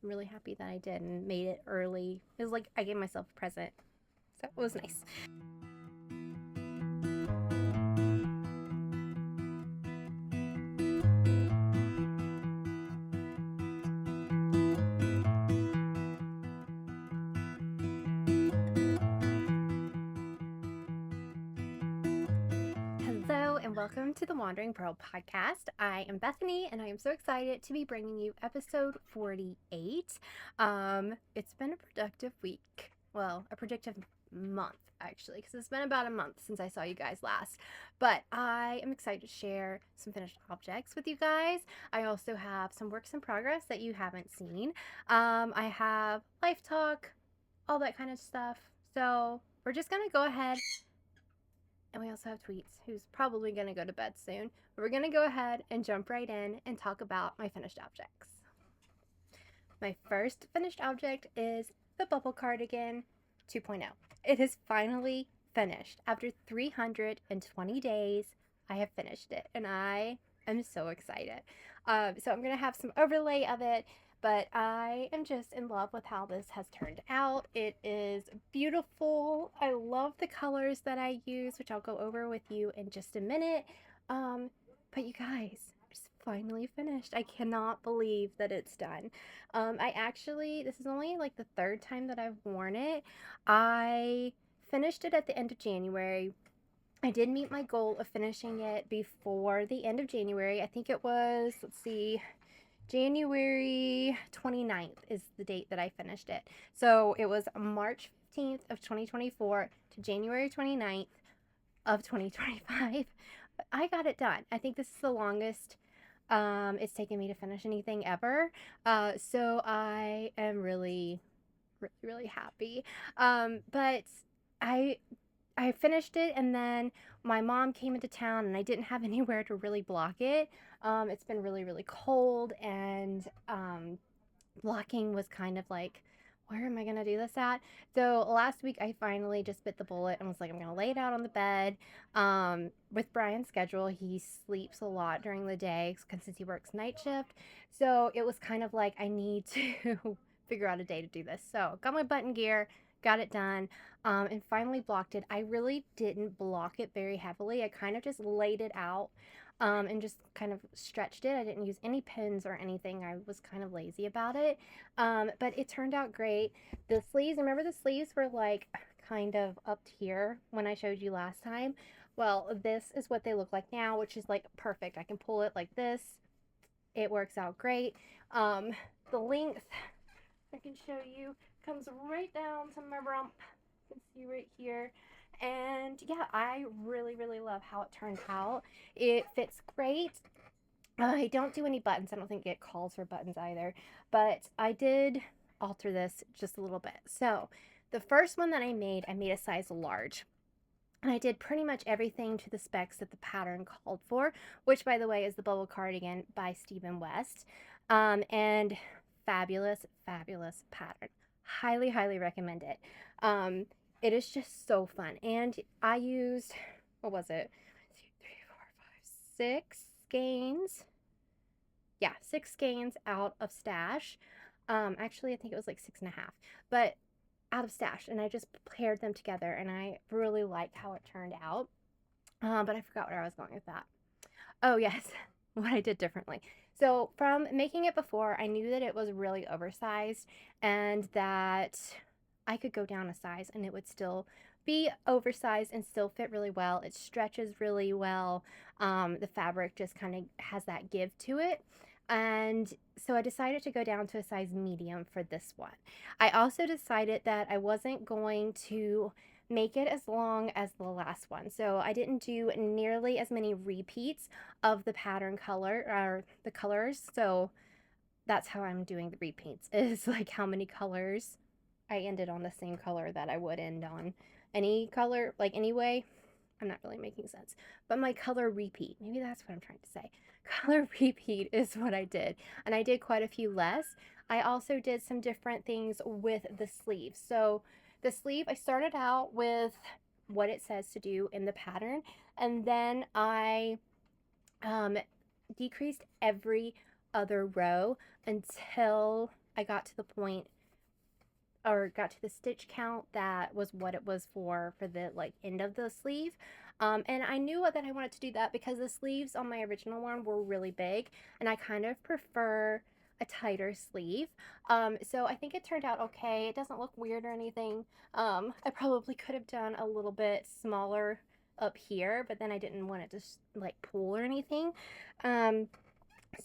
I'm really happy that I did and made it early. It was like I gave myself a present, so it was nice. Hello and welcome to the Wandering Purl podcast. I am Bethany and I am so excited to be bringing you episode 48. It's been a productive week. Well, a productive month actually, because it's been about a month since I saw you guys last. But I am excited to share some finished objects with you guys. I also have some works in progress that you haven't seen. I have life talk, all that kind of stuff. So we're just gonna go ahead. And we also have Tweets, who's probably going to go to bed soon. But we're going to go ahead and jump right in and talk about my finished objects. My first finished object is the Bubble Cardigan 2.0. It is finally finished. After 320 days, I have finished it. And I am so excited. So I'm going to have some overlay of it. But I am just in love with how this has turned out. It is beautiful. I love the colors that I use, which I'll go over with you in just a minute. But you guys, it's finally finished. I cannot believe that it's done. This is only like the third time that I've worn it. I finished it at the end of January. I did meet my goal of finishing it before the end of January. I think it was, let's see, January 29th is the date that I finished it. So it was March 15th of 2024 to January 29th of 2025. But I got it done. I think this is the longest it's taken me to finish anything ever. So I am really, really, really happy. But I finished it, and then my mom came into town and I didn't have anywhere to really block it. It's been really, really cold, and blocking was kind of like, where am I going to do this at? So last week I finally just bit the bullet and was like, I'm going to lay it out on the bed. With Brian's schedule, he sleeps a lot during the day since he works night shift. So it was kind of like, I need to figure out a day to do this. So got my button gear, got it done, and finally blocked it. I really didn't block it very heavily. I kind of just laid it out and just kind of stretched it. I didn't use any pins or anything. I was kind of lazy about it, but it turned out great. The sleeves, remember the sleeves were like kind of up here when I showed you last time? Well, this is what they look like now, which is like perfect. I can pull it like this. It works out great. The length, I can show you, comes right down to my rump. You can see right here. And yeah, I really, really love how it turned out. It fits great. I don't do any buttons. I don't think it calls for buttons either. But I did alter this just a little bit. So the first one that I made a size large. And I did pretty much everything to the specs that the pattern called for, which, by the way, is the Bubble Cardigan by Stephen West. And fabulous, fabulous pattern. Highly, highly recommend it. It is just so fun. And I used, what was it? 1, 2, 3, 4, 5, 6 skeins. Yeah, 6 skeins out of stash. Actually, I think it was like 6.5. But out of stash, and I just paired them together, and I really like how it turned out. But I forgot where I was going with that. Oh, yes, what I did differently. So from making it before, I knew that it was really oversized and that I could go down a size and it would still be oversized and still fit really well. It stretches really well. The fabric just kind of has that give to it. And so I decided to go down to a size medium for this one. I also decided that I wasn't going to make it as long as the last one. So I didn't do nearly as many repeats of the pattern color or the colors. So that's how I'm doing the repeats, is like how many colors I ended on the same color that I would end on any color, like anyway. I'm not really making sense, but my color repeat, maybe that's what I'm trying to say. Color repeat is what I did, and I did quite a few less. I also did some different things with the sleeve. So the sleeve, I started out with what it says to do in the pattern, and then I decreased every other row until I got to the point, or got to the stitch count that was what it was for the like end of the sleeve. And I knew that I wanted to do that because the sleeves on my original one were really big, and I kind of prefer a tighter sleeve. So I think it turned out okay. It doesn't look weird or anything. I probably could have done a little bit smaller up here, but then I didn't want it to like pull or anything.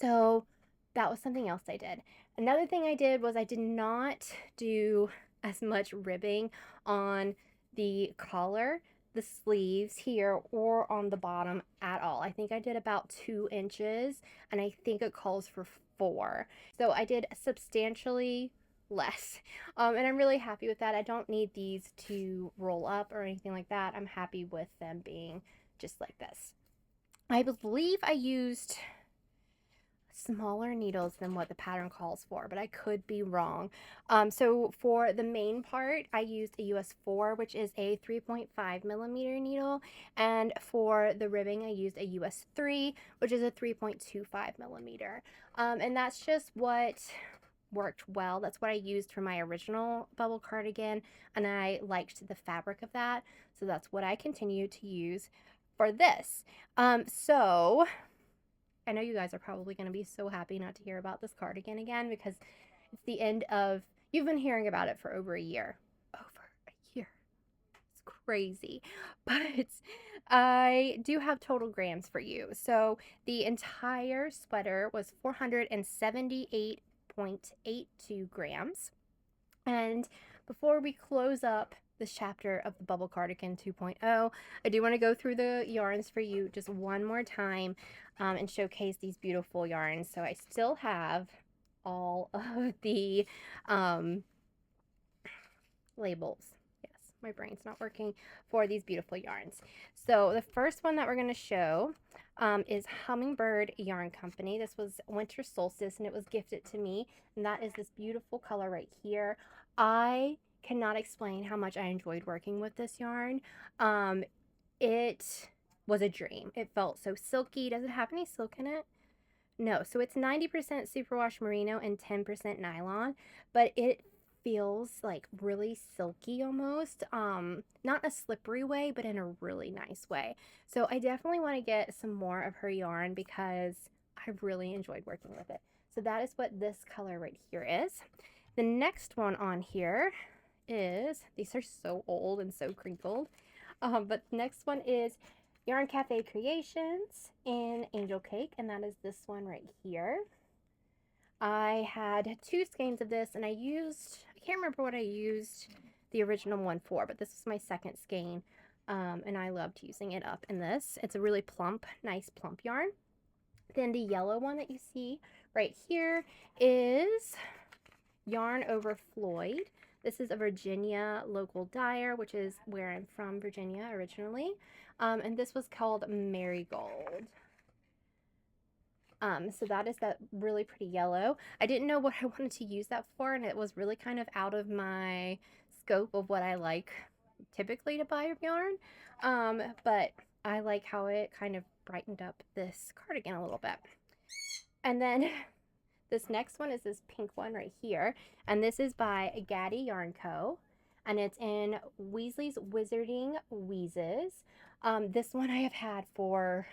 So that was something else I did. Another thing I did was I did not do as much ribbing on the collar, the sleeves here, or on the bottom at all. I think I did about 2 inches, and I think it calls for 4. So I did substantially less. And I'm really happy with that. I don't need these to roll up or anything like that. I'm happy with them being just like this. I believe I used smaller needles than what the pattern calls for, but I could be wrong. So for the main part, I used a US 4, which is a 3.5 millimeter needle, and for the ribbing, I used a US 3, which is a 3.25 millimeter. And that's just what worked well. That's what I used for my original bubble cardigan, and I liked the fabric of that, so that's what I continue to use for this. So I know you guys are probably going to be so happy not to hear about this cardigan again, because it's the end of, you've been hearing about it for over a year. Over a year. It's crazy. But I do have total grams for you. So the entire sweater was 478.82 grams. And before we close up this chapter of the Bubble Cardigan 2.0, I do want to go through the yarns for you just one more time and showcase these beautiful yarns. So I still have all of the labels. Yes, my brain's not working for these beautiful yarns. So the first one that we're going to show is Hummingbird Yarn Company. This was winter solstice, and it was gifted to me, and that is this beautiful color right here. I cannot explain how much I enjoyed working with this yarn. It was a dream. It felt so silky. Does it have any silk in it? No. So it's 90% superwash merino and 10% nylon, but it feels like really silky almost. Not a slippery way, but in a really nice way. So I definitely want to get some more of her yarn because I really enjoyed working with it. So that is what this color right here is. The next one on here is, these are so old and so crinkled, but the next one is Yarn Cafe Creations in Angel Cake, and that is this one right here. I had 2 skeins of this, and I can't remember what I used the original one for, but this was my second skein, and I loved using it up in this. It's a really plump, nice plump yarn. Then the yellow one that you see right here is Yarn over Floyd. This is a Virginia local dyer, which is where I'm from, Virginia, originally. And this was called Marigold. So that is that really pretty yellow. I didn't know what I wanted to use that for, and it was really kind of out of my scope of what I like typically to buy yarn. But I like how it kind of brightened up this cardigan a little bit. And then this next one is this pink one right here, and this is by Gatti Yarn Co, and it's in Weasley's Wizarding Wheezes. This one I have had for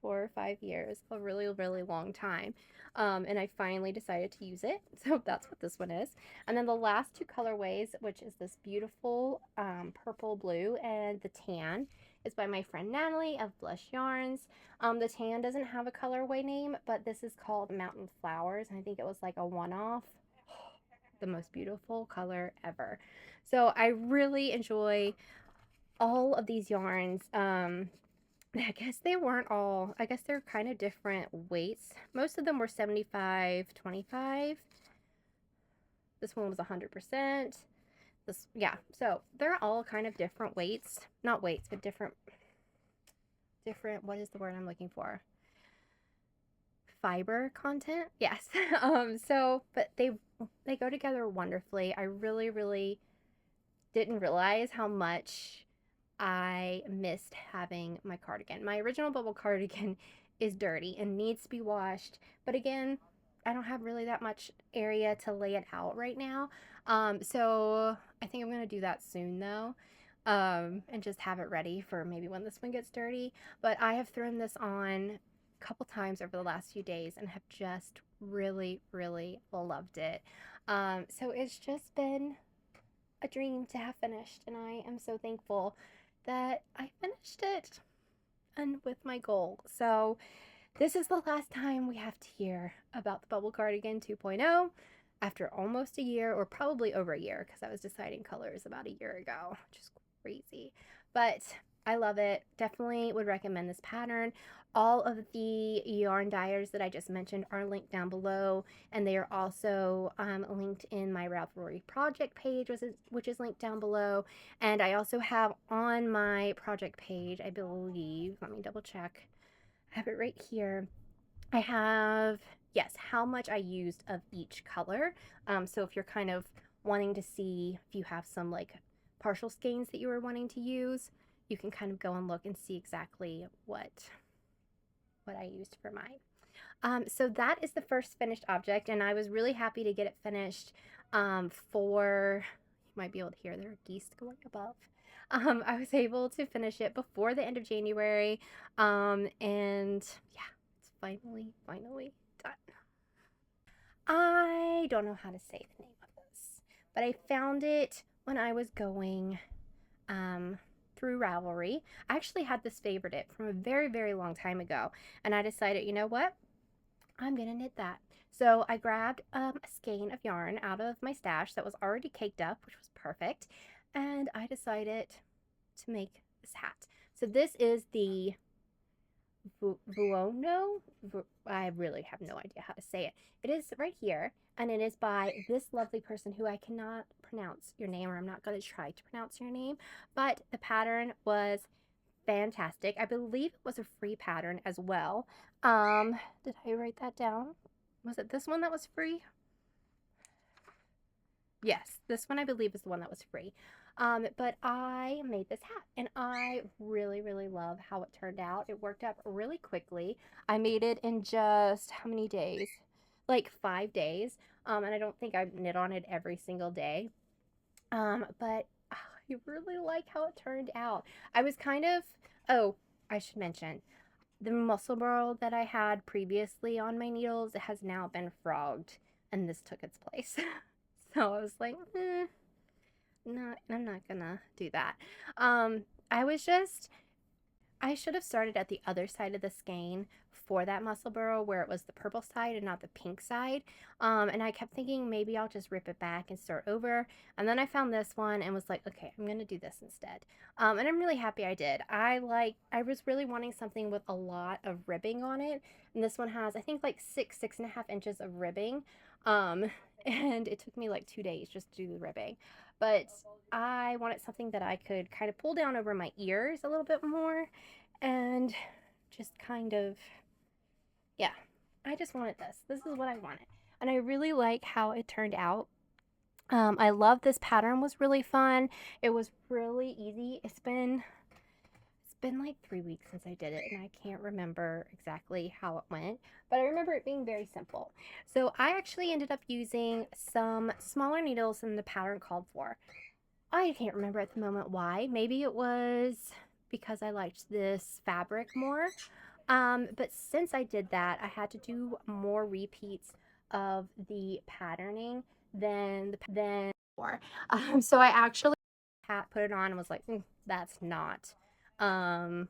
4 or 5 years, a really, really long time, and I finally decided to use it, so that's what this one is. And then the last 2 colorways, which is this beautiful purple blue and the tan, is by my friend Natalie of Blush Yarns. The tan doesn't have a colorway name, but this is called Mountain Flowers, and I think it was like a one-off. The most beautiful color ever. So I really enjoy all of these yarns. I guess they weren't all, I guess they're kind of different weights. Most of them were 75-25. This one was 100%. This, yeah, so they're all kind of different weights. Not weights, but different, what is the word I'm looking for? Fiber content? Yes. So, but they go together wonderfully. I really, really didn't realize how much I missed having my cardigan. My original bubble cardigan is dirty and needs to be washed, but again, I don't have really that much area to lay it out right now. So I think I'm gonna do that soon though. And just have it ready for maybe when this one gets dirty. But I have thrown this on a couple times over the last few days and have just really, really loved it. So it's just been a dream to have finished, and I am so thankful that I finished it and with my goal. So this is the last time we have to hear about the Bubble Cardigan 2.0 after almost a year, or probably over a year, because I was deciding colors about a year ago, which is crazy. But I love it. Definitely would recommend this pattern. All of the yarn dyers that I just mentioned are linked down below, and they are also linked in my Ravelry project page, which is linked down below. And I also have on my project page, I believe, let me double check, I have it right here. I have, yes, how much I used of each color. So if you're kind of wanting to see if you have some like partial skeins that you were wanting to use, you can kind of go and look and see exactly what I used for mine. So that is the first finished object, and I was really happy to get it finished for, you might be able to hear there are geese going above. I was able to finish it before the end of January, and yeah, it's finally done. I don't know how to say the name of this, but I found it when I was going through Ravelry. I actually had this favorite from a very, very long time ago, and I decided, you know what? I'm gonna knit that. So I grabbed a skein of yarn out of my stash that was already caked up, which was perfect, and I decided to make this hat. So this is the Vuono. I really have no idea how to say it. It is right here, and it is by this lovely person who I cannot pronounce your name, or I'm not going to try to pronounce your name, but the pattern was fantastic. I believe it was a free pattern as well. Did I write that down? Was it this one that was free? Yes, this one I believe is the one that was free. But I made this hat, and I really, really love how it turned out. It worked up really quickly. I made it in just how many days? Like 5 days. And I don't think I knit on it every single day. But I really like how it turned out. I was kind of, oh, I should mention, the muscle burl that I had previously on my needles, it has now been frogged, and this took its place. So I was like, no, I'm not gonna do that. I should have started at the other side of the skein for that muscle burrow, where it was the purple side and not the pink side. And I kept thinking maybe I'll just rip it back and start over. And then I found this one and was like, okay, I'm gonna do this instead. And I'm really happy I did. I was really wanting something with a lot of ribbing on it. And this one has, I think, like 6.5 inches of ribbing. And it took me like 2 days just to do the ribbing. But I wanted something that I could kind of pull down over my ears a little bit more and just kind of, yeah, I just wanted this. This is what I wanted. And I really like how it turned out. I love this pattern, was really fun. It was really easy. It's been like 3 weeks since I did it, and I can't remember exactly how it went, but I remember it being very simple. So I actually ended up using some smaller needles than the pattern called for. I can't remember at the moment why. Maybe it was because I liked this fabric more. But since I did that, I had to do more repeats of the patterning than before. So I actually put it on and was like, that's not gonna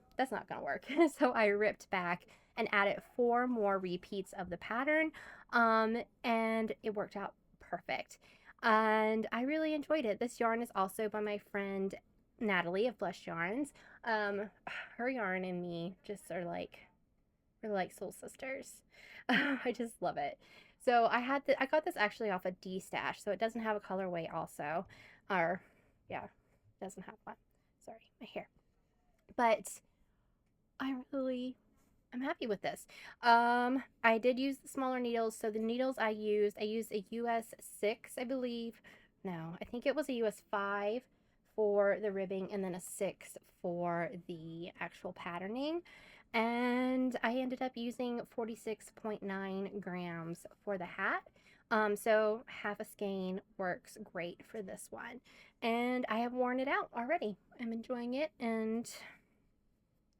work. So I ripped back and added 4 more repeats of the pattern, and it worked out perfect. And I really enjoyed it. This yarn is also by my friend Natalie of Blush Yarns. Her yarn and me just are like, we're like soul sisters. I just love it. So I got this actually off a D stash, so it doesn't have a colorway also, or yeah, doesn't have one. Sorry, my hair. But I'm happy with this. I did use the smaller needles. So the needles I used a US 6, I believe. No, I think it was a US 5 for the ribbing, and then a 6 for the actual patterning. and I ended up using 46.9 grams for the hat. So half a skein works great for this one. And I have worn it out already. I'm enjoying it, and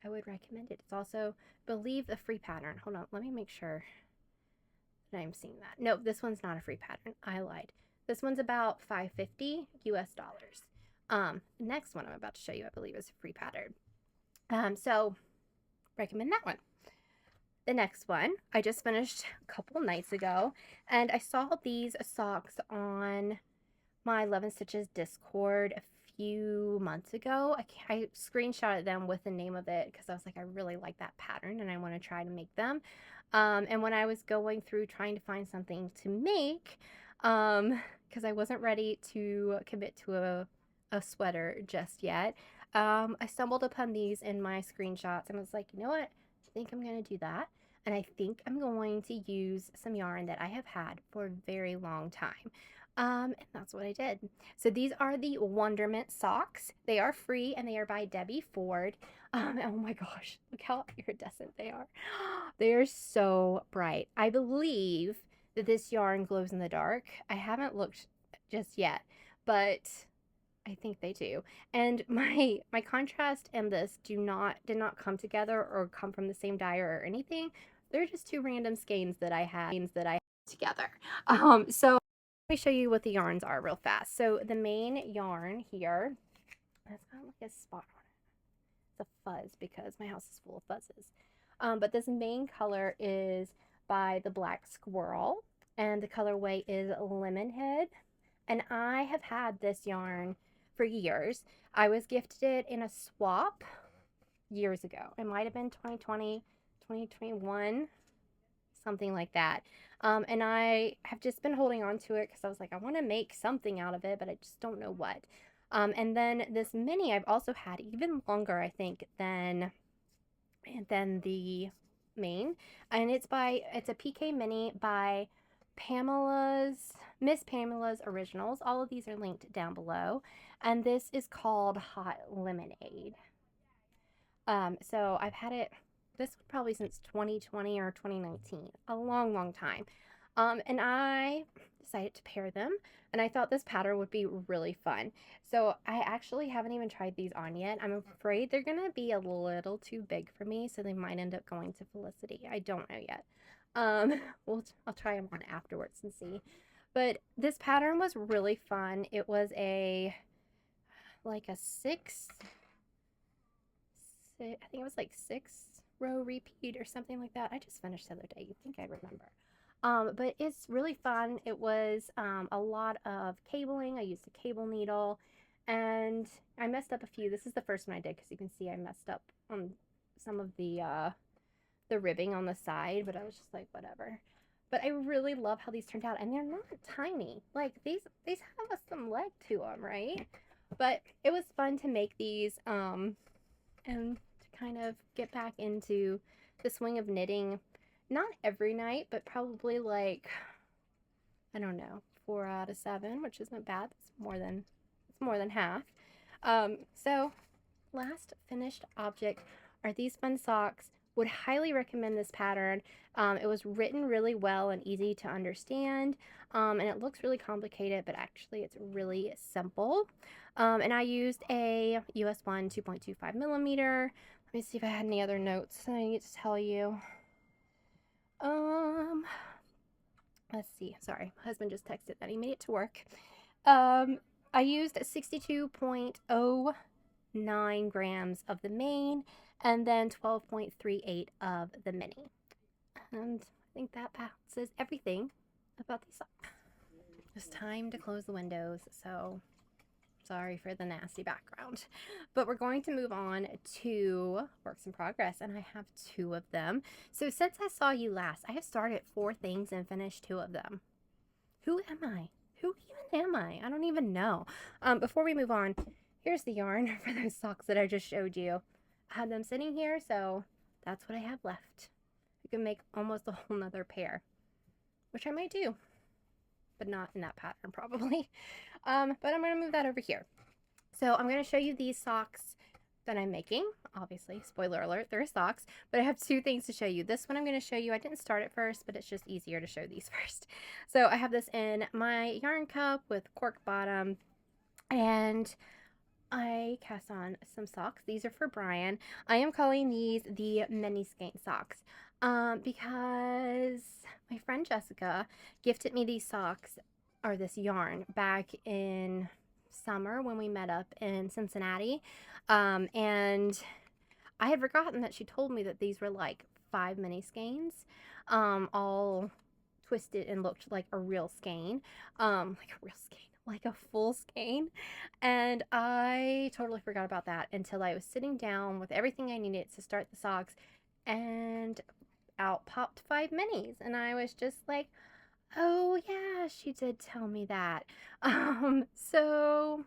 I would recommend it. It's also, I believe, a free pattern. Hold on, let me make sure that I'm seeing that. No, this one's not a free pattern. I lied. This one's about $5.50 US dollars. The next one I'm about to show you, I believe, is a free pattern. So recommend that one. The next one I just finished a couple nights ago, and I saw these socks on my Love and Stitches Discord a few months ago. I screenshotted them with the name of it because I was like, I really like that pattern and I want to try to make them. And when I was going through trying to find something to make, because I wasn't ready to commit to a sweater just yet, I stumbled upon these in my screenshots and was like, you know what? I think I'm going to do that. And I think I'm going to use some yarn that I have had for a very long time. And that's what I did. So these are the Wonderment Socks. They are free and they are by Debbie Ford. Oh my gosh, look how iridescent they are. They are so bright. I believe that this yarn glows in the dark. I haven't looked just yet, but I think they do. And my contrast and this did not come together or come from the same dyer or anything. They're just two random skeins that I had together. So let me show you what the yarns are real fast. So the main yarn here, that's got like a spot on it. It's a fuzz because my house is full of fuzzes. But this main color is by the Black Squirrel, and the colorway is Lemon Head. And I have had this yarn for years. I was gifted it in a swap years ago. It might have been 2020, 2021, something like that. And I have just been holding on to it because I was like, I want to make something out of it, but I just don't know what. And then this mini I've also had even longer, I think, than the main. And it's a PK mini by MsPamelaoriginals. All of these are linked down below. And this is called Hot Lemonade. So I've had it, this one probably since 2020 or 2019, a long time. And I decided to pair them, and I thought this pattern would be really fun. So I actually haven't even tried these on yet. I'm afraid they're gonna be a little too big for me, so they might end up going to Felicity. I don't know yet. I'll try them on afterwards and see. But this pattern was really fun. It was like a I think it was like 6-row repeat or something like that. I just finished the other day. You'd think I'd remember. But it's really fun. It was a lot of cabling. I used a cable needle, and I messed up a few. This is the first one I did because you can see I messed up on some of the ribbing on the side, but I was just like, whatever. But I really love how these turned out, and they're not tiny. Like these have some leg to them, right? But it was fun to make these and to kind of get back into the swing of knitting. Not every night, but probably like, I don't know, 4 out of 7, which isn't bad. It's more than half. So last finished object are these fun socks. Would highly recommend this pattern. It was written really well and easy to understand, and it looks really complicated, but actually it's really simple. And I used a US 1 2.25 millimeter. Let me see if I had any other notes I need to tell you. Let's see. Sorry, my husband just texted that he made it to work. I used 62.09 grams of the main and then 12.38 of the mini. And I think that says everything about these socks. It's time to close the windows, so sorry for the nasty background. But we're going to move on to works in progress, and I have 2 of them. So since I saw you last, I have started 4 things and finished 2 of them. Who am I? Who even am I? I don't even know. Before we move on, here's the yarn for those socks that I just showed you. I had them sitting here, so that's what I have left. I can make almost a whole nother pair, which I might do, but not in that pattern probably. But I'm going to move that over here. So I'm going to show you these socks that I'm making. Obviously, spoiler alert, they're socks, but I have two things to show you. This one I'm going to show you. I didn't start it first, but it's just easier to show these first. So I have this in my yarn cup with cork bottom, and I cast on some socks. These are for Brian. I am calling these the mini skein socks because my friend Jessica gifted me these socks, or this yarn, back in summer when we met up in Cincinnati. And I had forgotten that she told me that these were like 5 mini skeins, all twisted and looked like a real skein, like a full skein. And I totally forgot about that until I was sitting down with everything I needed to start the socks, and out popped 5 minis. And I was just like, oh yeah, she did tell me that. So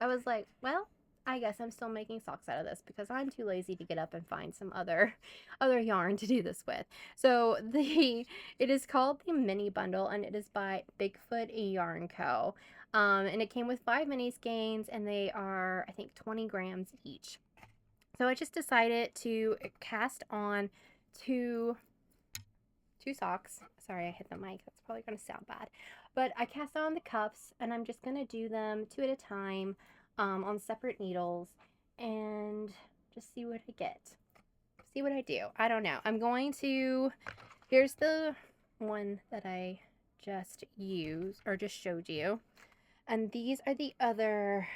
I was like, well, I guess I'm still making socks out of this because I'm too lazy to get up and find some other yarn to do this with. So it is called the mini bundle, and it is by Bigfoot Yarn Co. And it came with 5 mini skeins, and they are, I think, 20 grams each. So I just decided to cast on two socks. Sorry, I hit the mic. That's probably going to sound bad. But I cast on the cuffs, and I'm just going to do them 2 at a time on separate needles and just see what I get. See what I do. I don't know. I'm going to... Here's the one that I just used, or just showed you. And these are the other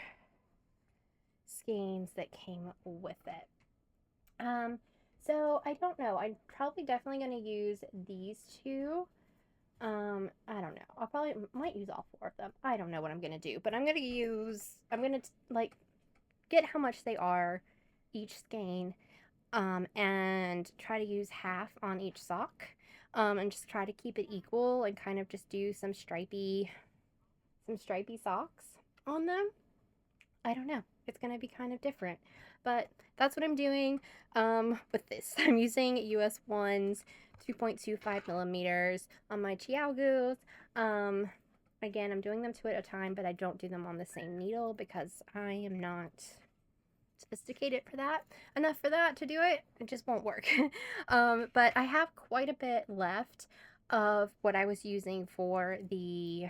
skeins that came with it. So I don't know. I'm probably definitely going to use these two. I don't know. I'll probably might use all 4 of them. I don't know what I'm going to do, but I'm going to like get how much they are each skein, and try to use half on each sock, and just try to keep it equal and kind of just do some stripy socks on them. I don't know. It's going to be kind of different, but that's what I'm doing with this. I'm using US 1's 2.25 millimeters on my Chiaogus. Again, I'm doing them 2 at a time, but I don't do them on the same needle because I am not sophisticated enough for that to do it. It just won't work. But I have quite a bit left of what I was using for the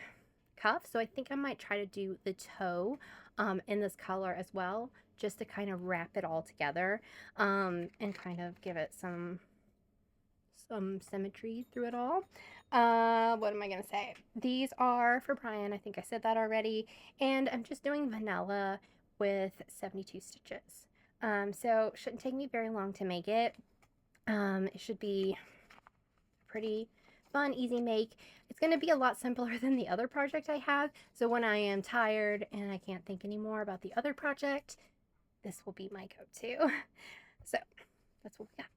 cuff, so I think I might try to do the toe in this color as well, just to kind of wrap it all together, and kind of give it some symmetry through it all. What am I gonna say? These are for Brian. I think I said that already. And I'm just doing vanilla with 72 stitches. So it shouldn't take me very long to make it. It should be pretty fun, easy make. It's going to be a lot simpler than the other project I have. So when I am tired and I can't think anymore about the other project, this will be my go-to. So that's what we got.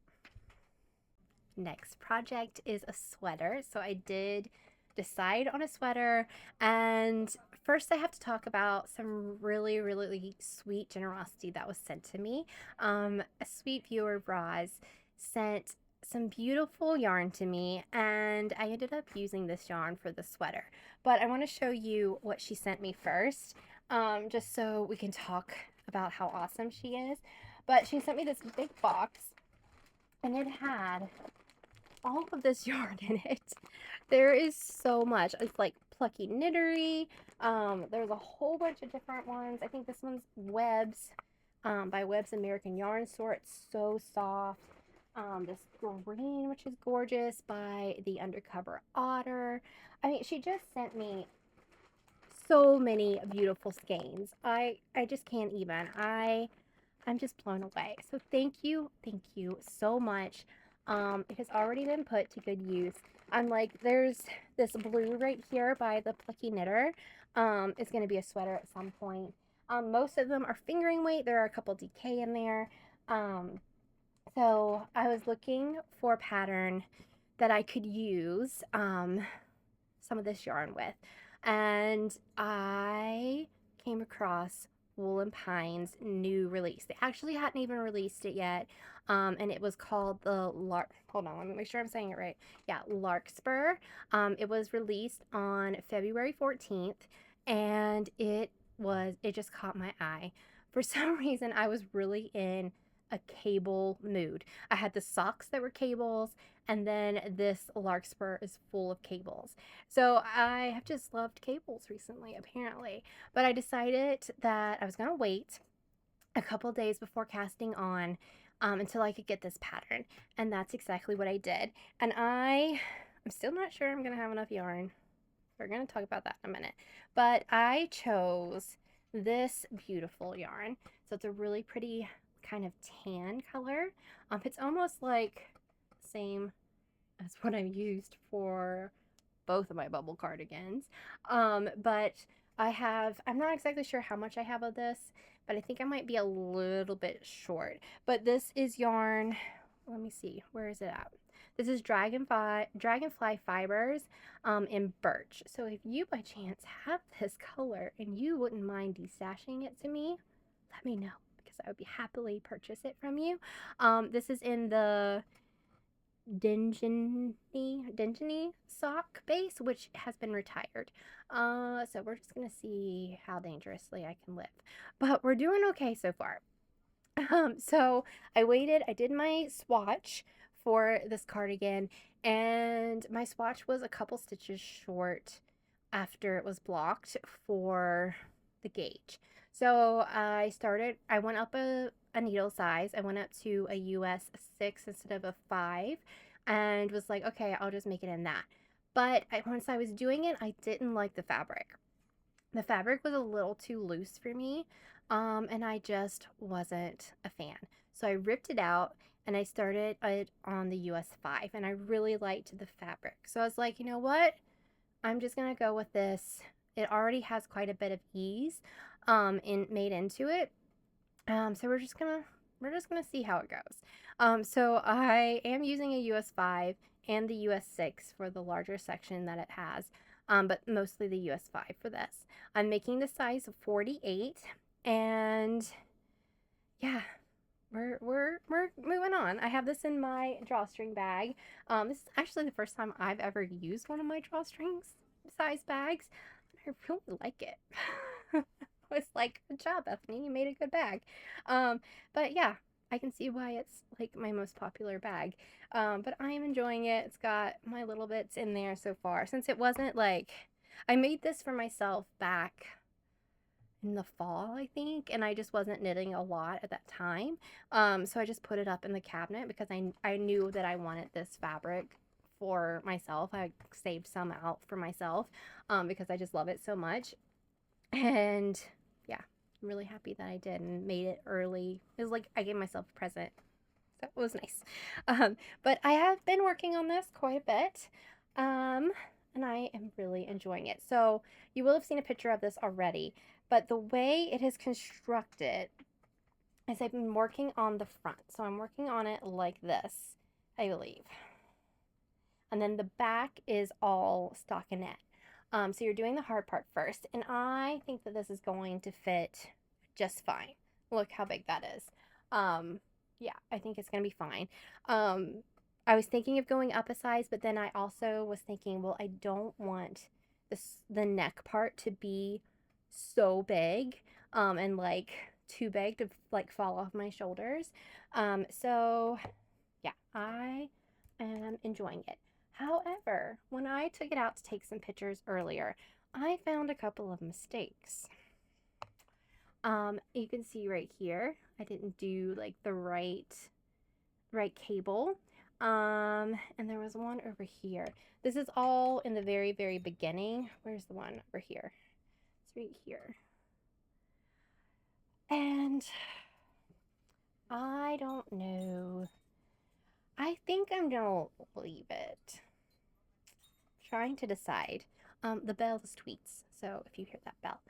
Next project is a sweater. So I did decide on a sweater, and first I have to talk about some really, really sweet generosity that was sent to me. A sweet viewer, Roz, sent some beautiful yarn to me, and I ended up using this yarn for the sweater. But I want to show you what she sent me first, just so we can talk about how awesome she is. But she sent me this big box, and it had all of this yarn in it. There is so much. It's like plucky knittery. There's a whole bunch of different ones. I think this one's Webs, by Webs American Yarn Store. It's so soft. This green, which is gorgeous, by the Undercover Otter. I mean, she just sent me so many beautiful skeins. I just can't even. I'm just blown away. So thank you so much. It has already been put to good use. I'm like, there's this blue right here by the Plucky Knitter. It's going to be a sweater at some point. Most of them are fingering weight. There are a couple DK in there. So I was looking for a pattern that I could use some of this yarn with. And I came across Wool and Pine's new release. They actually hadn't even released it yet. And it was called the hold on, let me make sure I'm saying it right. Yeah, Larkspur. It was released on February 14th, and it just caught my eye. for some reason I was really in a cable mood. I had the socks that were cables, and then this Larkspur is full of cables. So I have just loved cables recently, apparently. But I decided that I was going to wait a couple days before casting on until I could get this pattern. And that's exactly what I did. And I'm still not sure I'm going to have enough yarn. We're going to talk about that in a minute. But I chose this beautiful yarn. So it's a really pretty kind of tan color. It's almost like same as what I used for both of my bubble cardigans. But I'm not exactly sure how much I have of this, but I think I might be a little bit short. But this is yarn, let me see, where is it at? This is Dragonfly Fibers in birch. So if you by chance have this color and you wouldn't mind destashing it to me, let me know, because I would be happily purchase it from you. This is in the Dinginy sock base, which has been retired. So we're just gonna see how dangerously I can live, but we're doing okay so far. So I waited. I did my swatch for this cardigan, and my swatch was a couple stitches short after it was blocked for the gauge. So I went up a needle size. I went up to a US 6 instead of a 5, and was like, okay, I'll just make it in that. But once I was doing it, I didn't like the fabric. The fabric was a little too loose for me, and I just wasn't a fan. So I ripped it out and I started it on the US 5, and I really liked the fabric. So I was like, you know what? I'm just gonna go with this. It already has quite a bit of ease made into it. So we're just gonna see how it goes. So I am using a US 5 and the US 6 for the larger section that it has, but mostly the US 5 for this. I'm making the size of 48, and yeah, we're moving on. I have this in my drawstring bag. This is actually the first time I've ever used one of my drawstrings size bags. I really like it. I was like, good job, Bethany, you made a good bag. But yeah, I can see why it's like my most popular bag. But I am enjoying it. It's got my little bits in there so far. Since it wasn't like, I made this for myself back in the fall, I think, and I just wasn't knitting a lot at that time. So I just put it up in the cabinet because I knew that I wanted this fabric for myself. I saved some out for myself because I just love it so much. And yeah, I'm really happy that I did and made it early. It was like I gave myself a present. So it was nice. But I have been working on this quite a bit. And I am really enjoying it. So you will have seen a picture of this already, but the way it is constructed is I've been working on the front. So I'm working on it like this, I believe. And then the back is all stockinette. So you're doing the hard part first, and I think that this is going to fit just fine. Look how big that is. Yeah, I think it's going to be fine. I was thinking of going up a size, but then I also was thinking, well, I don't want the neck part to be so big, and like too big to like fall off my shoulders. So yeah, I am enjoying it. However, when I took it out to take some pictures earlier, I found a couple of mistakes. You can see right here, I didn't do like the right cable. And there was one over here. This is all in the very, very beginning. Where's the one over here? It's right here. And I don't know. I think I'm gonna leave it. Trying to decide. The bell is tweets, so if you hear that bell.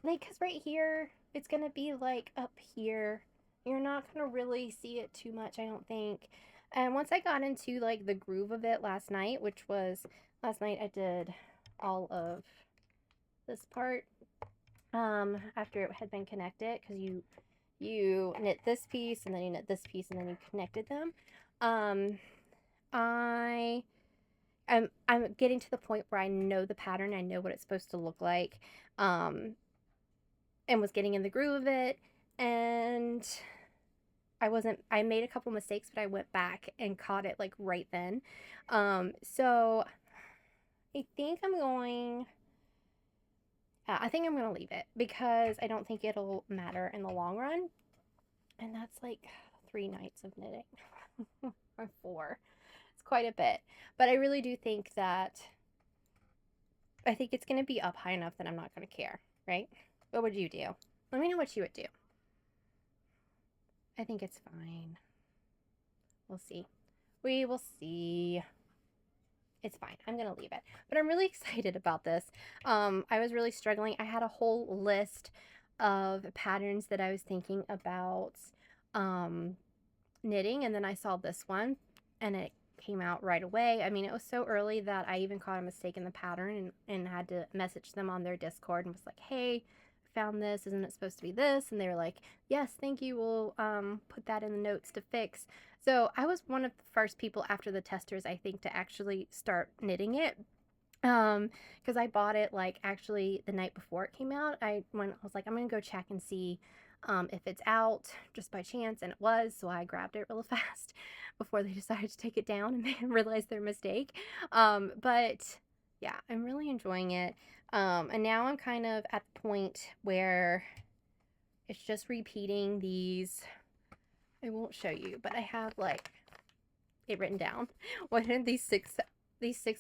Like, cause right here, it's gonna be like up here. You're not gonna really see it too much, I don't think. And once I got into like the groove of it last night, which was last night I did all of this part after it had been connected, because you knit this piece and then you knit this piece and then you connected them. I'm getting to the point where I know the pattern, I know what it's supposed to look like. and was getting in the groove of it, and I made a couple mistakes, but I went back and caught it like right then. So I think I'm going to leave it because I don't think it'll matter in the long run. And that's like 3 nights of knitting or 4. It's quite a bit. But I really do think that I think it's going to be up high enough that I'm not going to care, right? What would you do? Let me know what you would do. I think it's fine. We'll see. We will see. It's fine. I'm going to leave it. But I'm really excited about this. I was really struggling. I had a whole list of patterns that I was thinking about knitting, and then I saw this one, and it came out right away. I mean, it was so early that I even caught a mistake in the pattern and had to message them on their Discord and was like, hey, found this, isn't it supposed to be this? And they were like, yes, thank you, we'll put that in the notes to fix. So I was one of the first people after the testers, I think, to actually start knitting it, because I bought it like actually the night before it came out. I was like, I'm gonna go check and see if it's out just by chance, and it was, so I grabbed it real fast before they decided to take it down and they realized their mistake. But yeah, I'm really enjoying it. And now I'm kind of at the point where it's just repeating these. I won't show you, but I have like it written down. What in these six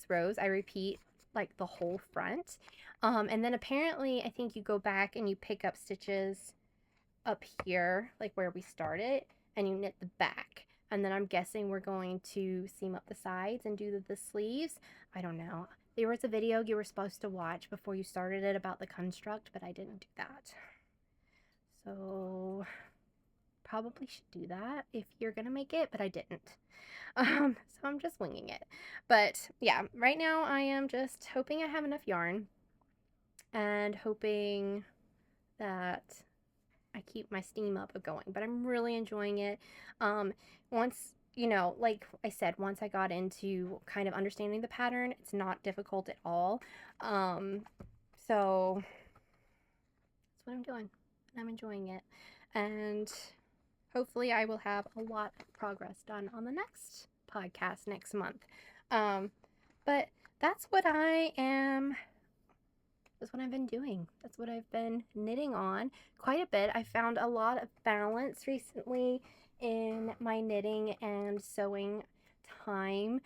rows, I repeat like the whole front. And then apparently I think you go back and you pick up stitches up here, like where we started, and you knit the back. And then I'm guessing we're going to seam up the sides and do the sleeves. I don't know. There was a video you were supposed to watch before you started it about the construct, but I didn't do that. So probably should do that if you're gonna make it, but I didn't. So I'm just winging it. But yeah, right now I am just hoping I have enough yarn and hoping that I keep my steam up going, but I'm really enjoying it. Once, you know, like I said, once I got into kind of understanding the pattern, it's not difficult at all. So that's what I'm doing. I'm enjoying it. And hopefully I will have a lot of progress done on the next podcast next month. But that's what I've been doing. That's what I've been knitting on quite a bit. I found a lot of balance recently in my knitting and sewing time.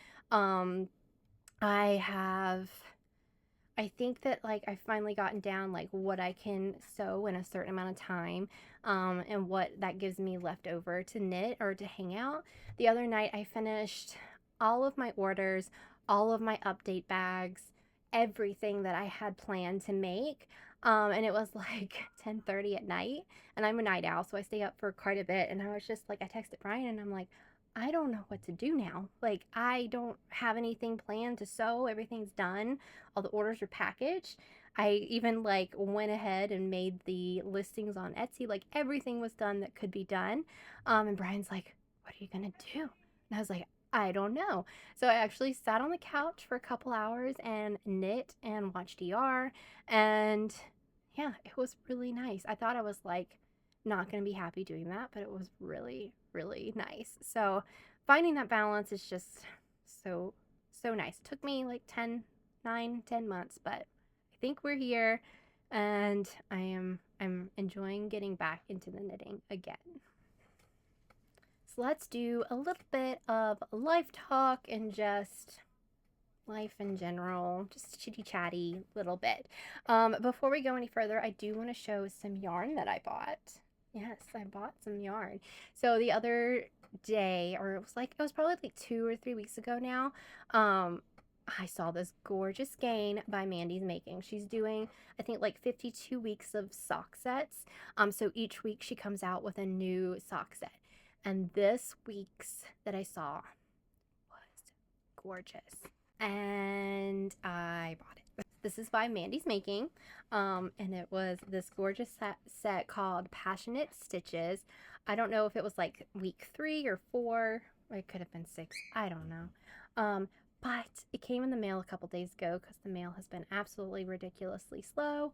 I think that like I've finally gotten down like what I can sew in a certain amount of time, and what that gives me left over to knit or to hang out. The other night I finished all of my orders, all of my update bags, everything that I had planned to make. And it was like 10:30 at night, and I'm a night owl, so I stay up for quite a bit. And I was just like, I texted Brian and I'm like, I don't know what to do now. Like, I don't have anything planned to sew. Everything's done. All the orders are packaged. I even like went ahead and made the listings on Etsy. Like, everything was done that could be done. And Brian's like, what are you gonna do? And I was like, I don't know. So I actually sat on the couch for a couple hours and knit and watched DR. And yeah, it was really nice. I thought I was like not going to be happy doing that, but it was really, really nice. So finding that balance is just so nice. It took me like 10 months, but I think we're here, and I'm enjoying getting back into the knitting again. So let's do a little bit of life talk and just life in general, just chitty chatty little bit. Before we go any further, I do want to show some yarn that I bought. Yes, I bought some yarn. So the other day, or it was probably like 2 or 3 weeks ago now, I saw this gorgeous skein by Mandy's Making. She's doing, I think, like 52 weeks of sock sets. So each week she comes out with a new sock set. And this week's that I saw was gorgeous, and I bought it. This is by Mandy's Making, and it was this gorgeous set called Passionate Stitches. I don't know if it was like week 3 or 4, or it could have been 6. I don't know. But it came in the mail a couple days ago because the mail has been absolutely ridiculously slow.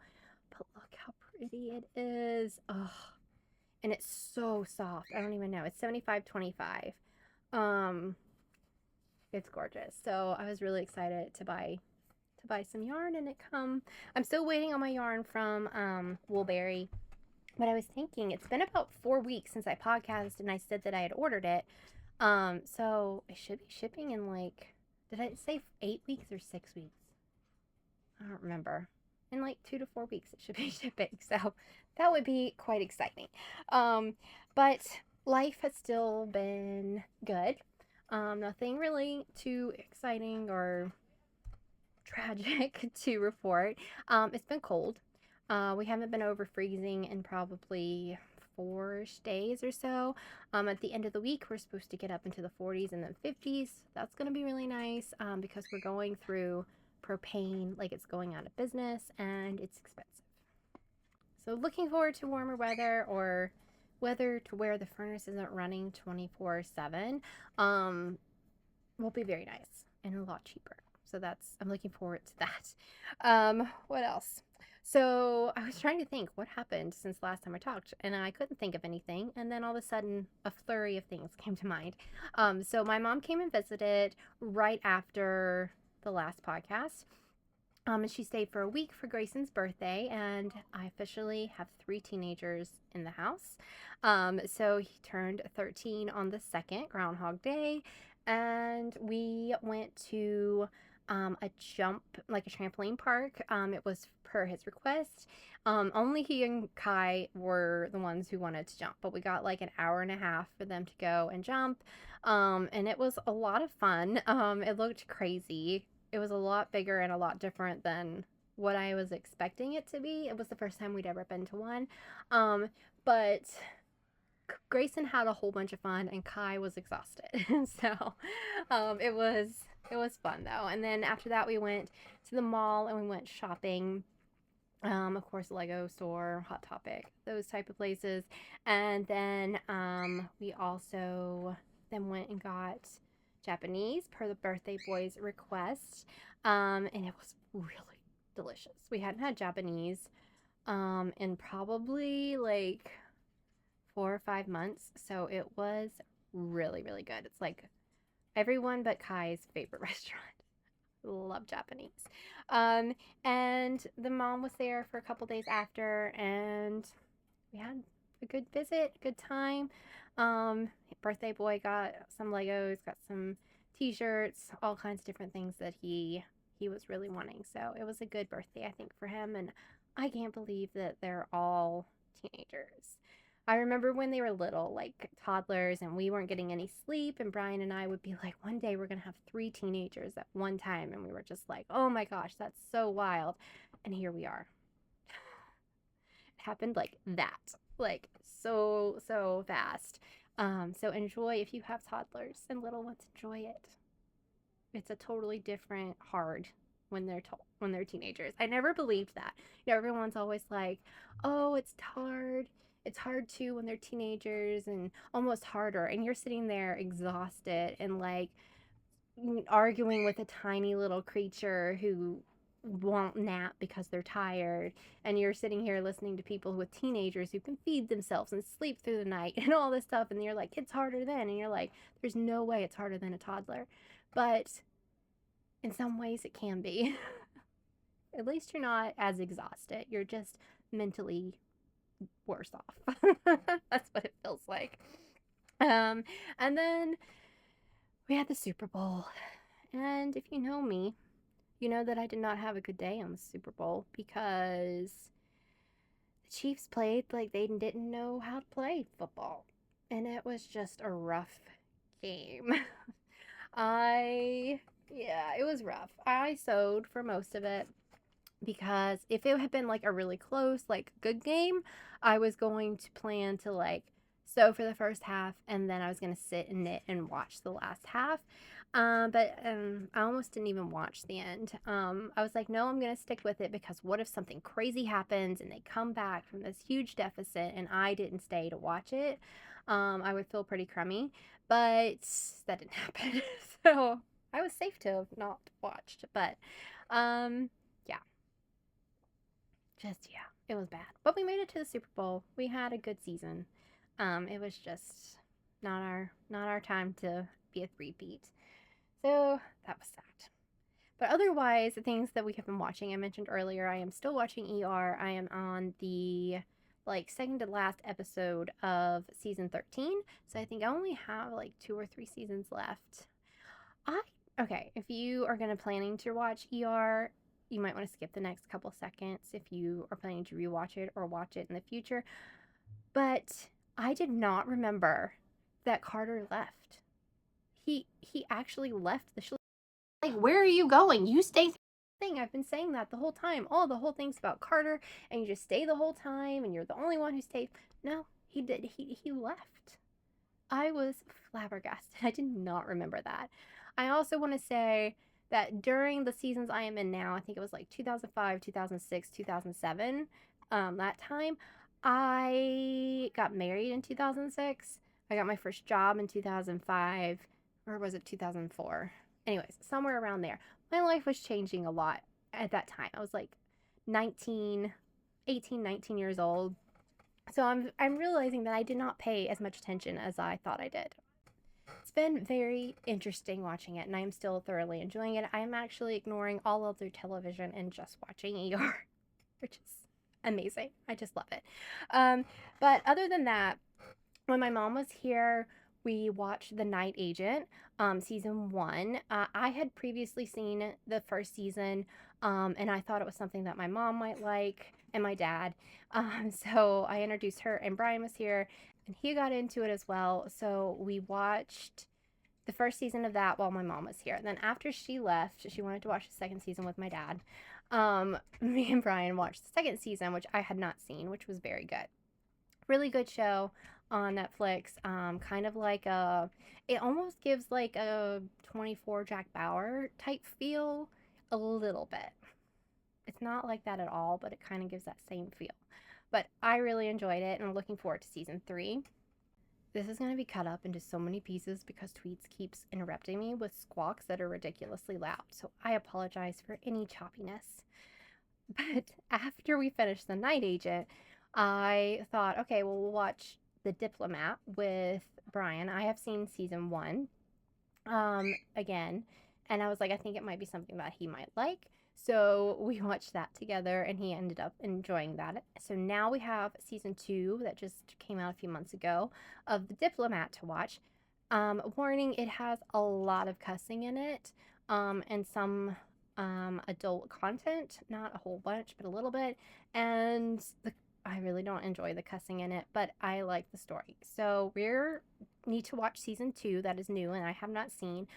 but look how pretty it is. Oh, and it's so soft. I don't even know. It's 75/25. It's gorgeous. So I was really excited to buy some yarn, and I'm still waiting on my yarn from Woolberry. But I was thinking it's been about 4 weeks since I podcasted and I said that I had ordered it. So it should be shipping in like, did I say 8 weeks or 6 weeks? I don't remember. In like 2 to 4 weeks it should be shipping. So that would be quite exciting. But life has still been good. Nothing really too exciting or tragic to report. It's been cold. We haven't been over freezing in probably 4 days or so. At the end of the week, we're supposed to get up into the 40s and then 50s. That's going to be really nice because we're going through propane, like it's going out of business, and it's expensive. So looking forward to warmer weather, or weather to where the furnace isn't running 24/7 will be very nice and a lot cheaper. So I'm looking forward to that. What else? So I was trying to think what happened since last time I talked, and I couldn't think of anything. And then all of a sudden, a flurry of things came to mind. So my mom came and visited right after the last podcast. And she stayed for a week for Grayson's birthday, and I officially have 3 teenagers in the house. So he turned 13 on the 2nd, Groundhog Day, and we went to a trampoline park. It was per his request. Only he and Kai were the ones who wanted to jump, but we got like an hour and a half for them to go and jump. And it was a lot of fun. It looked crazy. It was a lot bigger and a lot different than what I was expecting it to be. It was the first time we'd ever been to one. But Grayson had a whole bunch of fun, and Kai was exhausted. So it was fun though. And then after that, we went to the mall and we went shopping. Of course, Lego store, Hot Topic, those type of places. And then we also then went and got Japanese per the birthday boy's request. And it was really delicious. We hadn't had Japanese in probably like 4 or 5 months. So it was really, really good. It's like everyone but Kai's favorite restaurant. Love Japanese. And the mom was there for a couple days after, and we had a good visit, good time. Birthday boy got some Legos, got some t-shirts, all kinds of different things that he was really wanting. So it was a good birthday, I think, for him. And I can't believe that they're all teenagers. I remember when they were little, like toddlers, and we weren't getting any sleep, and Brian and I would be like, one day we're going to have 3 teenagers at one time, and we were just like, oh my gosh, that's so wild. And here we are. It happened like that, like so fast. So enjoy, if you have toddlers and little ones, enjoy it. It's a totally different hard when they're teenagers. I never believed that. You know, everyone's always like, oh, it's hard. It's hard too when they're teenagers, and almost harder. And you're sitting there exhausted and like arguing with a tiny little creature who won't nap because they're tired. And you're sitting here listening to people with teenagers who can feed themselves and sleep through the night and all this stuff. And you're like, it's harder then. And you're like, there's no way it's harder than a toddler. But in some ways it can be. At least you're not as exhausted. You're just mentally worse off. That's what it feels like. And then we had the Super Bowl. And if you know me, you know that I did not have a good day on the Super Bowl because the Chiefs played like they didn't know how to play football. And it was just a rough game. It was rough. I sewed for most of it because if it had been like a really close, like good game, I was going to plan to like sew for the first half, and then I was going to sit and knit and watch the last half. But I almost didn't even watch the end. I was like, no, I'm going to stick with it because what if something crazy happens and they come back from this huge deficit and I didn't stay to watch it? I would feel pretty crummy, but that didn't happen. So I was safe to have not watched, but yeah. just, yeah, it was bad. But we made it to the Super Bowl. We had a good season. It was just not our time to be a three-peat. So that was sad. But otherwise, the things that we have been watching, I mentioned earlier, I am still watching ER. I am on the second to last episode of season 13. So I think I only have like 2 or 3 seasons left. Okay, if you are planning to watch ER, you might want to skip the next couple seconds if you are planning to rewatch it or watch it in the future. But I did not remember that Carter left. He actually left the show. Like, where are you going? You stay. Thing I've been saying that the whole time. All the whole things about Carter, and you just stay the whole time, and you're the only one who stays. No, he did. He left. I was flabbergasted. I did not remember that. I also want to say that during the seasons I am in now, I think it was like 2005, 2006, 2007, that time, I got married in 2006. I got my first job in 2005, or was it 2004? Anyways, somewhere around there. My life was changing a lot at that time. I was like 19 years old. So I'm realizing that I did not pay as much attention as I thought I did. It's been very interesting watching it, and I am still thoroughly enjoying it. I am actually ignoring all other television and just watching ER, which is amazing. I just love it. But other than that, when my mom was here, we watched The Night Agent, season 1. I had previously seen the first season, and I thought it was something that my mom might like, and my dad. So I introduced her, and Brian was here, and he got into it as well. So we watched the first season of that while my mom was here. And then after she left, she wanted to watch the second season with my dad. Me and Brian watched the second season, which I had not seen, which was very good. Really good show on Netflix. Kind of like it almost gives like a 24 Jack Bauer type feel, a little bit. It's not like that at all, but it kind of gives that same feel. But I really enjoyed it, and I'm looking forward to season 3. This is going to be cut up into so many pieces because Tweets keeps interrupting me with squawks that are ridiculously loud. So I apologize for any choppiness. But after we finished The Night Agent, I thought, okay, well, we'll watch The Diplomat with Brian. I have seen season 1 again, and I was like, I think it might be something that he might like. So we watched that together, and he ended up enjoying that. So now we have season 2 that just came out a few months ago of The Diplomat to watch. Warning, it has a lot of cussing in it, and some adult content, not a whole bunch, but a little bit. And I really don't enjoy the cussing in it, but I like the story. So we need to watch season 2. That is new, and I have not seen.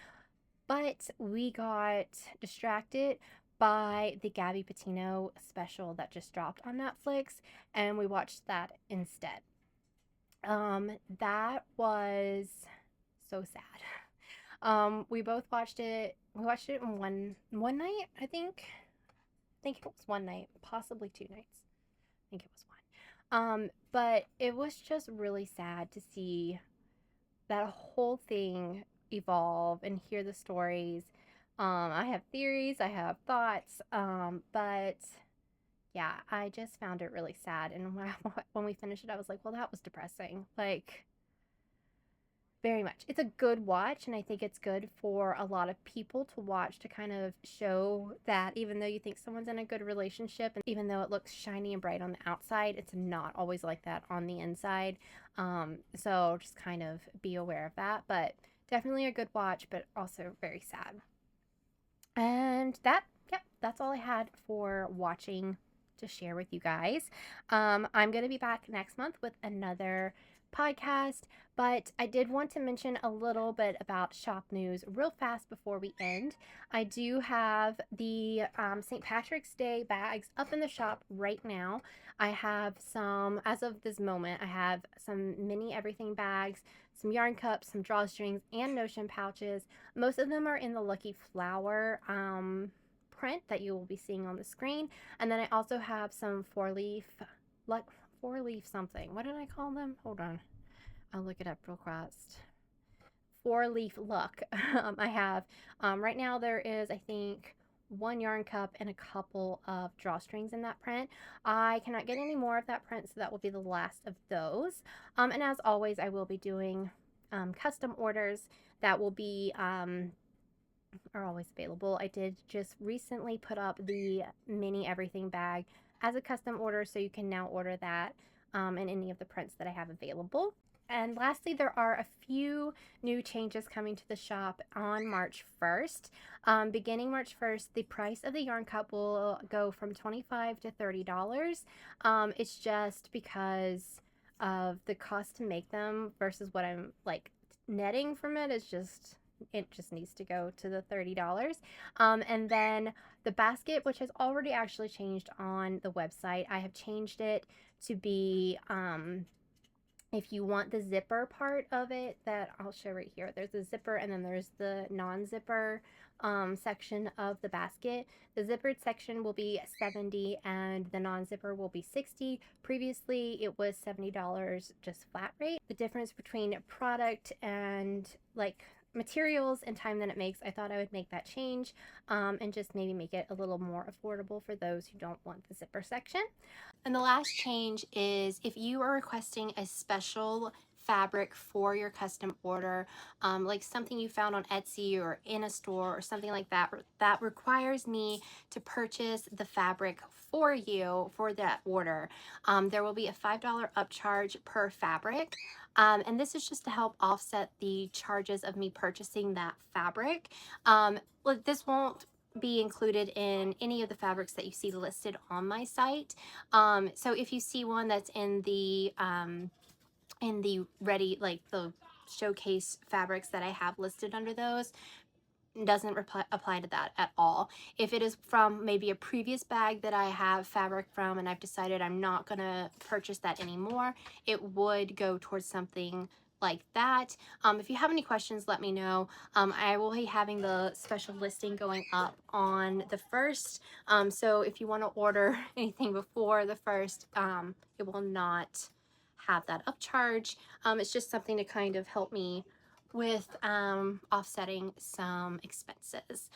But we got distracted by the Gabby Petito special that just dropped on Netflix, and we watched that instead. That was so sad. We both watched it. We watched it in one night, I think. I think it was one night, possibly 2 nights. I think it was one. But it was just really sad to see that whole thing evolve and hear the stories. I have theories, I have thoughts, but yeah, I just found it really sad. And when we finished it, I was like, well, that was depressing. Like, very much. It's a good watch, and I think it's good for a lot of people to watch to kind of show that even though you think someone's in a good relationship, and even though it looks shiny and bright on the outside, it's not always like that on the inside. So just kind of be aware of that. But definitely a good watch, but also very sad. And that's all I had for watching to share with you guys. I'm going to be back next month with another podcast, but I did want to mention a little bit about shop news real fast before we end. I do have the St. Patrick's Day bags up in the shop right now. I have some, as of this moment, I have some mini everything bags, some yarn cups, some drawstrings, and notion pouches. Most of them are in the Lucky Flower print that you will be seeing on the screen. And then I also have some four-leaf something. What did I call them? Hold on. I'll look it up real fast. 4-leaf luck. I have, right now there is, I think, one yarn cup and a couple of drawstrings in that print. I cannot get any more of that print, so that will be the last of those. And as always, I will be doing custom orders that will be are always available. I did just recently put up the mini everything bag as a custom order, so you can now order that in any of the prints that I have available. And lastly, there are a few new changes coming to the shop on March 1st. Beginning March 1st, the price of the yarn cup will go from $25 to $30. It's just because of the cost to make them versus what I'm like netting from it. It just needs to go to the $30. And then the basket, which has already actually changed on the website, I have changed it to be if you want the zipper part of it, that I'll show right here. There's a zipper and then there's the non-zipper section of the basket. The zippered section will be $70 and the non-zipper will be $60. Previously it was $70 just flat rate. The difference between product and like materials and time that it makes, I thought I would make that change and just maybe make it a little more affordable for those who don't want the zipper section. And the last change is if you are requesting a special fabric for your custom order, like something you found on Etsy or in a store or something like that, that requires me to purchase the fabric for you for that order, there will be a $5 upcharge per fabric. And this is just to help offset the charges of me purchasing that fabric. This won't be included in any of the fabrics that you see listed on my site. So if you see one that's in the ready, like the showcase fabrics that I have listed under those, doesn't apply to that at all. If it is from maybe a previous bag that I have fabric from and I've decided I'm not gonna purchase that anymore, it would go towards something like that. If you have any questions, let me know. I will be having the special listing going up on the 1st. So if you want to order anything before the 1st, it will not have that upcharge. It's just something to kind of help me with offsetting some expenses.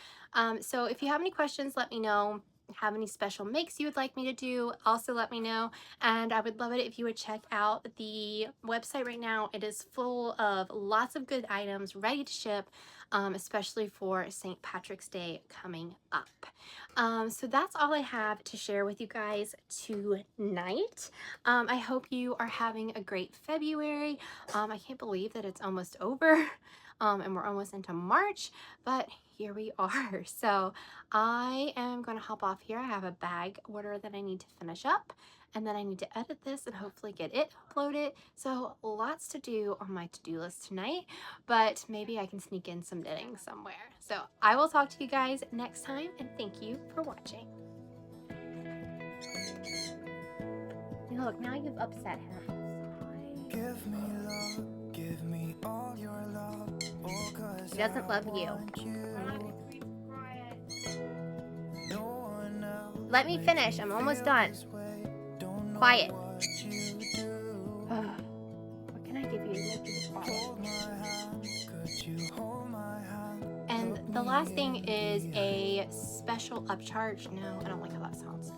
So if you have any questions, let me know. Have any special makes you would like me to do, also let me know. And I would love it if you would check out the website right now. It is full of lots of good items ready to ship, especially for St. Patrick's Day coming up. So that's all I have to share with you guys tonight. I hope you are having a great February. I can't believe that it's almost over. And we're almost into March, but here we are. So I am going to hop off here. I have a bag order that I need to finish up, and then I need to edit this and hopefully get it uploaded. So lots to do on my to-do list tonight, but maybe I can sneak in some knitting somewhere. So I will talk to you guys next time, and thank you for watching. Look, now you've upset him. Give me love, give me all your love. He doesn't love you. Let me finish. I'm almost done. Quiet. What can I give you to make you quiet? And the last thing is a special upcharge. No, I don't like how that sounds.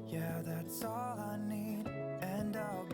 Yeah, that's all I need, and I'll